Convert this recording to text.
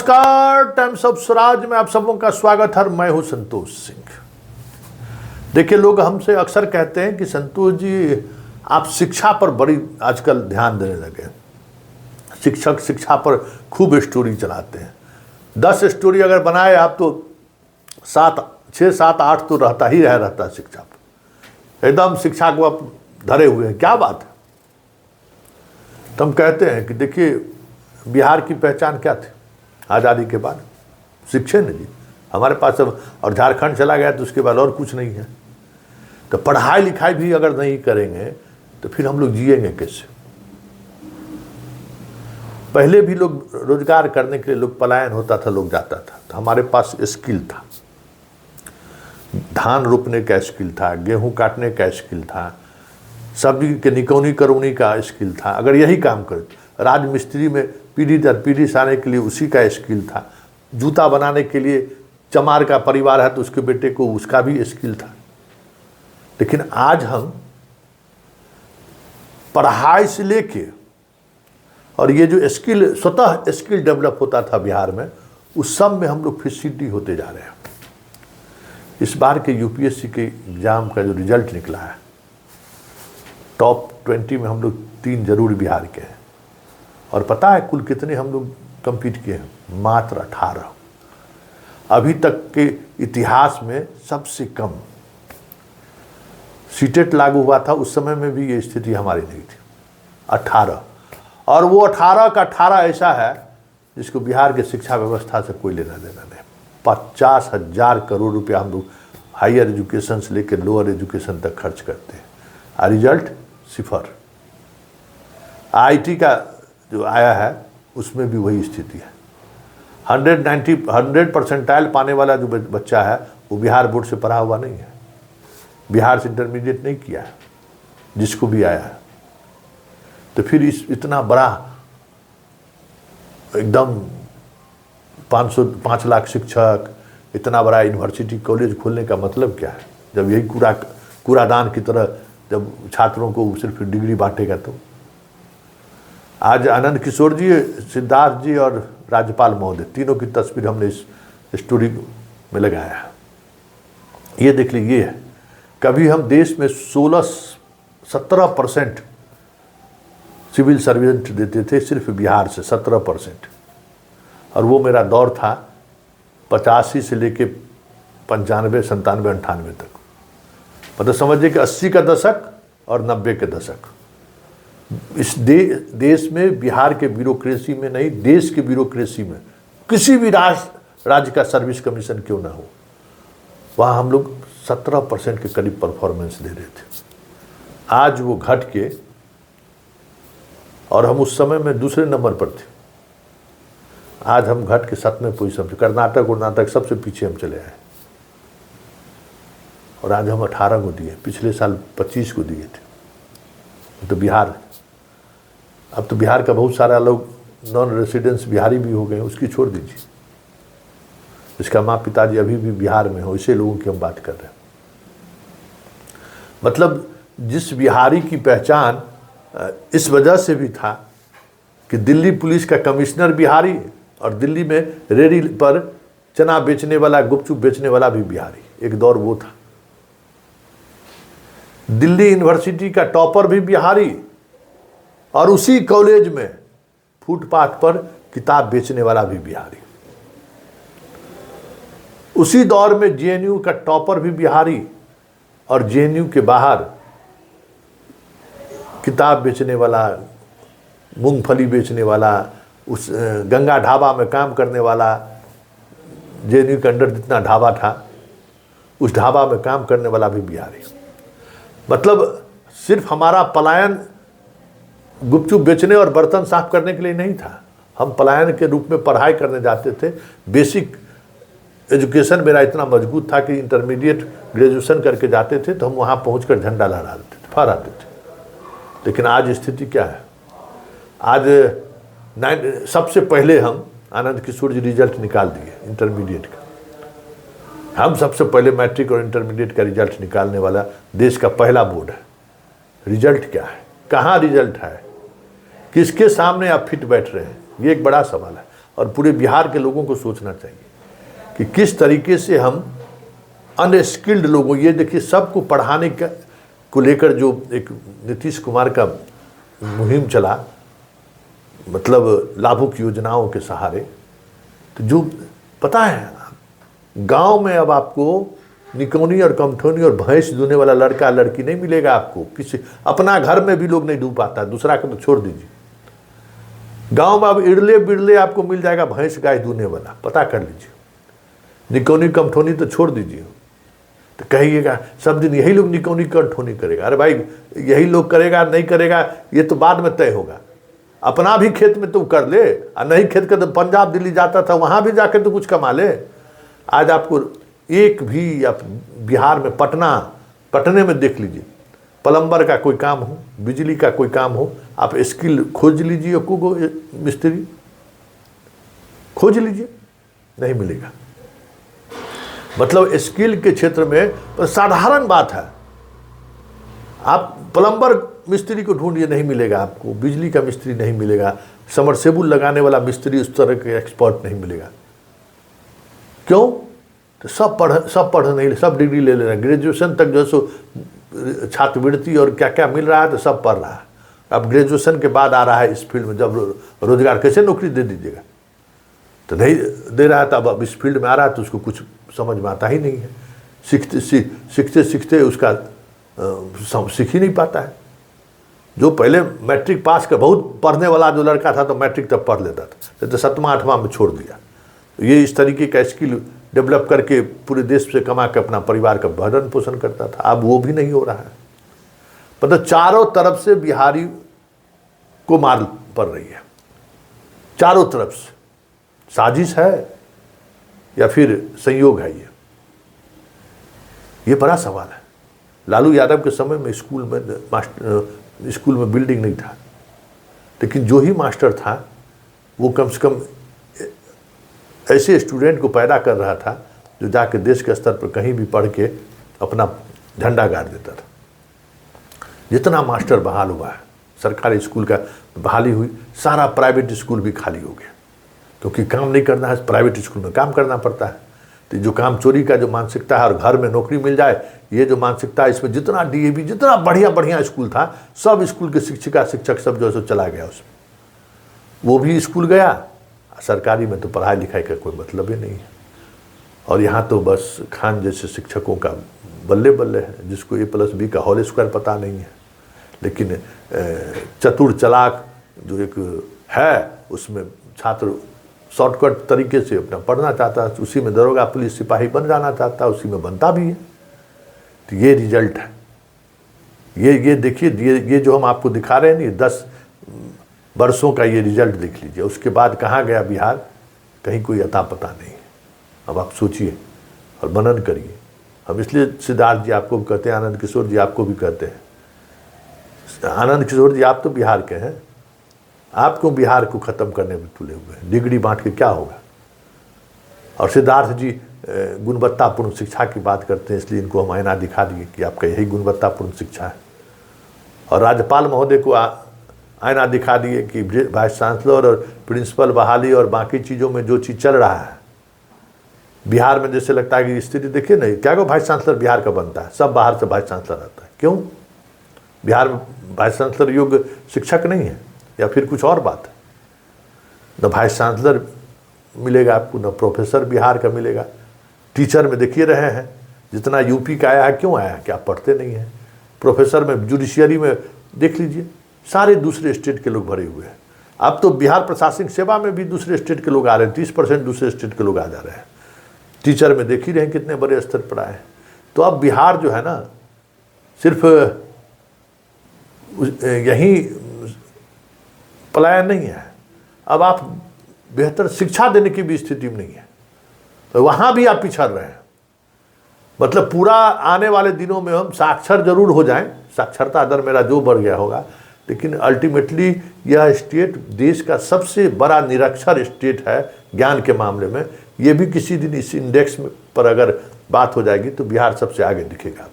नमस्कार, times of Swaraj में आप सबों का स्वागत है। मैं हूं संतोष सिंह। देखिए, लोग हमसे अक्सर कहते हैं कि संतोष जी आप शिक्षा पर बड़ी आजकल ध्यान देने लगे। शिक्षक शिक्षा पर खूब स्टोरी चलाते हैं। 10 स्टोरी अगर बनाए आप तो 6, 7, 8 तो रहता शिक्षा पर। एकदम शिक्षा को आप धरे हुए हैं। क्या बात है? तो हम कहते हैं कि देखिए, बिहार की पहचान क्या थी आज़ादी के बाद? शिक्षे ने दी हमारे पास अब। और झारखंड चला गया तो उसके बाद और कुछ नहीं है। तो पढ़ाई लिखाई भी अगर नहीं करेंगे तो फिर हम लोग जिएंगे कैसे? पहले भी लोग रोजगार करने के लिए लोग पलायन होता था, लोग जाता था। तो हमारे पास स्किल था, धान रोपने का स्किल था, गेहूं काटने का स्किल था, सब्जी के निकौनी करौनी का स्किल था। अगर यही काम कर, राजमिस्त्री में पीढ़ी दर पीढ़ी से आने के लिए उसी का स्किल था। जूता बनाने के लिए चमार का परिवार है तो उसके बेटे को उसका भी स्किल था। लेकिन आज हम पढ़ाई से लेके और ये जो स्किल, स्वतः स्किल डेवलप होता था बिहार में, उस सब में हम लोग फिर होते जा रहे हैं। इस बार के यूपीएससी के एग्जाम का जो रिजल्ट निकला है, टॉप 20 में हम लोग 3 जरूर बिहार के हैं। और पता है कुल कितने हम लोग कंपीट किए हैं? मात्र 18। अभी तक के इतिहास में सबसे कम। सीटेट लागू हुआ था उस समय में भी ये स्थिति हमारी नहीं थी। 18, और वो 18 का 18 ऐसा है जिसको बिहार के शिक्षा व्यवस्था से कोई लेना देना नहीं। 50,000 करोड़ रुपया हम लोग हायर एजुकेशन से लेकर लोअर एजुकेशन तक खर्च करते हैं, और रिजल्ट 0। आईटी का जो आया है उसमें भी वही स्थिति है। 100 परसेंटाइल पाने वाला जो बच्चा है वो बिहार बोर्ड से पढ़ा हुआ नहीं है, बिहार से इंटरमीडिएट नहीं किया है, जिसको भी आया है। तो फिर इतना बड़ा एकदम 5 लाख शिक्षक, इतना बड़ा यूनिवर्सिटी कॉलेज खोलने का मतलब क्या है? जब यही कूड़ादान की तरह जब छात्रों को सिर्फ डिग्री बांटेगा तो। आज आनंद किशोर जी, सिद्धार्थ जी और राज्यपाल महोदय, तीनों की तस्वीर हमने इस स्टोरी में लगाया है। ये देख लीजिए, ये है कभी हम देश में 17% सिविल सर्वेंट देते थे, सिर्फ बिहार से 17%। और वो मेरा दौर था 85 से लेके 95, 97, 98 तक। मतलब समझिए कि 80 का दशक और 90 के दशक। इस देश में, बिहार के ब्यूरोक्रेसी में नहीं, देश के ब्यूरोक्रेसी में किसी भी राज्य का सर्विस कमीशन क्यों ना हो, वहाँ हम लोग 17% के करीब परफॉर्मेंस दे रहे थे। आज वो घट के, और हम उस समय में दूसरे नंबर पर थे, आज हम घट के 7वें पोजीशन पे। कर्नाटक सबसे पीछे हम चले आए। और आज हम 18 को दिए, पिछले साल 25 को दिए थे। तो बिहार, अब तो बिहार का बहुत सारा लोग नॉन रेसिडेंस बिहारी भी हो गए, उसकी छोड़ दीजिए। इसका माँ पिताजी अभी भी बिहार में हो, ऐसे लोगों की हम बात कर रहे हैं। मतलब जिस बिहारी की पहचान इस वजह से भी था कि दिल्ली पुलिस का कमिश्नर बिहारी, और दिल्ली में रेडी पर चना बेचने वाला, गुपचुप बेचने वाला भी बिहारी। एक दौर वो था। दिल्ली यूनिवर्सिटी का टॉपर भी बिहारी, और उसी कॉलेज में फुटपाथ पर किताब बेचने वाला भी बिहारी। उसी दौर में जेएनयू का टॉपर भी बिहारी, और जेएनयू के बाहर किताब बेचने वाला, मूंगफली बेचने वाला, उस गंगा ढाबा में काम करने वाला, जेएनयू के अंडर जितना ढाबा था उस ढाबा में काम करने वाला भी बिहारी। मतलब सिर्फ हमारा पलायन गुपचुप बेचने और बर्तन साफ करने के लिए नहीं था। हम पलायन के रूप में पढ़ाई करने जाते थे। बेसिक एजुकेशन मेरा इतना मजबूत था कि इंटरमीडिएट, ग्रेजुएशन करके जाते थे तो हम वहाँ पहुँचकर झंडा लहरा देते थे, फहराते थे। लेकिन आज स्थिति क्या है? आज सबसे पहले हम आनंद किशोर जी रिजल्ट निकाल दिए इंटरमीडिएट का। हम सबसे पहले मैट्रिक और इंटरमीडिएट का रिजल्ट निकालने वाला देश का पहला बोर्ड है। रिजल्ट क्या है? कहाँ रिजल्ट है? किसके सामने आप फिट बैठ रहे हैं? ये एक बड़ा सवाल है। और पूरे बिहार के लोगों को सोचना चाहिए कि किस तरीके से हम अनस्किल्ड लोगों, ये देखिए सबको पढ़ाने को लेकर जो एक नीतीश कुमार का मुहिम चला, मतलब लाभुक योजनाओं के सहारे, तो जो पता है गांव में अब आपको निकौनी और कमठौनी और भैंस दूने वाला लड़का लड़की नहीं मिलेगा आपको। किसी अपना घर में भी लोग नहीं डूब पाता, दूसरा को तो छोड़ दीजिए। गांव में अब इड़ले बिड़ले आपको मिल जाएगा भैंस गाय दूने वाला, पता कर लीजिए। निकौनी कमठौनी तो छोड़ दीजिए। तो कहिएगा सब दिन यही लोग निकौनी कमठौनी करेगा। अरे भाई यही लोग करेगा नहीं करेगा ये तो बाद में तय होगा। अपना भी खेत में तो कर ले, और नहीं खेत का तो पंजाब दिल्ली जाता था, वहाँ भी जाकर तो कुछ कमा ले। आज आपको एक भी आप बिहार में पटने में देख लीजिए, प्लम्बर का कोई काम हो, बिजली का कोई काम हो, आप स्किल खोज लीजिए, को मिस्त्री खोज लीजिए, नहीं मिलेगा। मतलब स्किल के क्षेत्र में साधारण बात है, आप प्लम्बर मिस्त्री को ढूंढिए, नहीं मिलेगा आपको। बिजली का मिस्त्री नहीं मिलेगा, समरसेबुल लगाने वाला मिस्त्री उस तरह के एक्सपर्ट नहीं मिलेगा। क्यों? तो सब पढ़ नहीं, सब डिग्री ले रहे हैं, ग्रेजुएशन तक जो सो छात्रवृत्ति और क्या क्या मिल रहा है, तो सब पढ़ रहा है। अब ग्रेजुएशन के बाद आ रहा है इस फील्ड में, जब रोजगार कैसे नौकरी दे दीजिएगा? तो नहीं दे रहा था, अब इस फील्ड में आ रहा है तो उसको कुछ समझ में आता ही नहीं है। सीखते उसका सीख ही नहीं पाता है। जो पहले मैट्रिक पास कर, बहुत पढ़ने वाला जो लड़का था तो मैट्रिक तक पढ़ लेता था, तो 7वां 8वां में छोड़ दिया। ये इस तरीके का स्किल डेवलप करके पूरे देश से कमा के अपना परिवार का भरण पोषण करता था। अब वो भी नहीं हो रहा है। मतलब चारों तरफ से बिहारी को मार पड़ रही है, चारों तरफ से। साजिश है या फिर संयोग है? ये बड़ा सवाल है। लालू यादव के समय में स्कूल में बिल्डिंग नहीं था, लेकिन जो ही मास्टर था वो कम से कम ऐसे स्टूडेंट को पैदा कर रहा था जो जाके देश के स्तर पर कहीं भी पढ़ के अपना झंडा गाड़ देता था। जितना मास्टर बहाल हुआ है, सरकारी स्कूल का बहाली हुई, सारा प्राइवेट स्कूल भी खाली हो गया, क्योंकि काम नहीं करना है, प्राइवेट स्कूल में काम करना पड़ता है। तो जो काम चोरी का जो मानसिकता है और घर में नौकरी मिल जाए, ये जो मानसिकता है, इसमें जितना डीएवी, जितना बढ़िया स्कूल था, सब स्कूल के शिक्षिका शिक्षक सब जो है सो चला गया उसमें। वो भी स्कूल गया, सरकारी में तो पढ़ाई लिखाई का कोई मतलब ही नहीं है। और यहाँ तो बस खान जैसे शिक्षकों का बल्ले बल्ले है, जिसको A+B का होल स्क्वायर पता नहीं है। लेकिन चतुर चालाक जो एक है, उसमें छात्र शॉर्टकट तरीके से अपना पढ़ना चाहता है, उसी में दरोगा पुलिस सिपाही बन जाना चाहता है, उसी में बनता भी है। तो ये रिजल्ट है। ये देखिए, ये जो हम आपको दिखा रहे हैं ना, 10 वर्षों का ये रिजल्ट देख लीजिए। उसके बाद कहाँ गया बिहार, कहीं कोई अता पता नहीं है। अब आप सोचिए और मनन करिए। हम इसलिए सिद्धार्थ जी आपको भी कहते हैं, आनंद किशोर जी आपको भी कहते हैं। आनंद किशोर जी आप तो बिहार के हैं, आप क्यों बिहार को ख़त्म करने में तुले हुए हैं? डिग्री बांट के क्या होगा? और सिद्धार्थ जी गुणवत्तापूर्ण शिक्षा की बात करते हैं, इसलिए इनको हम आईना दिखा दिए कि आपका यही गुणवत्तापूर्ण शिक्षा है। और राज्यपाल महोदय को आईना दिखा दिए कि वाइस चांसलर और प्रिंसिपल बहाली और बाकी चीज़ों में जो चीज़ चल रहा है बिहार में, जैसे लगता है कि स्थिति देखिए नहीं, क्या को वाइस चांसलर बिहार का बनता है, सब बाहर से वाइस चांसलर आता है। क्यों? बिहार में वाइस चांसलर योग्य शिक्षक नहीं है, या फिर कुछ और बात है? न वाइस चांसलर मिलेगा आपको, न प्रोफेसर बिहार का मिलेगा। टीचर में देखिए रहे हैं जितना यूपी का आया है, क्यों आया? क्या पढ़ते नहीं हैं? प्रोफेसर में, जुडिशियरी में देख लीजिए, सारे दूसरे स्टेट के लोग भरे हुए हैं। अब तो बिहार प्रशासनिक सेवा में भी दूसरे स्टेट के लोग आ रहे हैं, 30% दूसरे स्टेट के लोग आ जा रहे हैं। टीचर में देख ही रहे हैं कितने बड़े स्तर पर आए हैं। तो अब बिहार जो है ना, सिर्फ यही पलायन नहीं है, अब आप बेहतर शिक्षा देने की भी स्थिति में नहीं है, तो वहाँ भी आप पिछड़ रहे हैं। मतलब पूरा आने वाले दिनों में हम साक्षर जरूर हो जाएं, साक्षरता दर मेरा जो बढ़ गया होगा, लेकिन अल्टीमेटली यह स्टेट देश का सबसे बड़ा निरक्षर स्टेट है ज्ञान के मामले में। ये भी किसी दिन इस इंडेक्स पर अगर बात हो जाएगी तो बिहार सबसे आगे दिखेगा।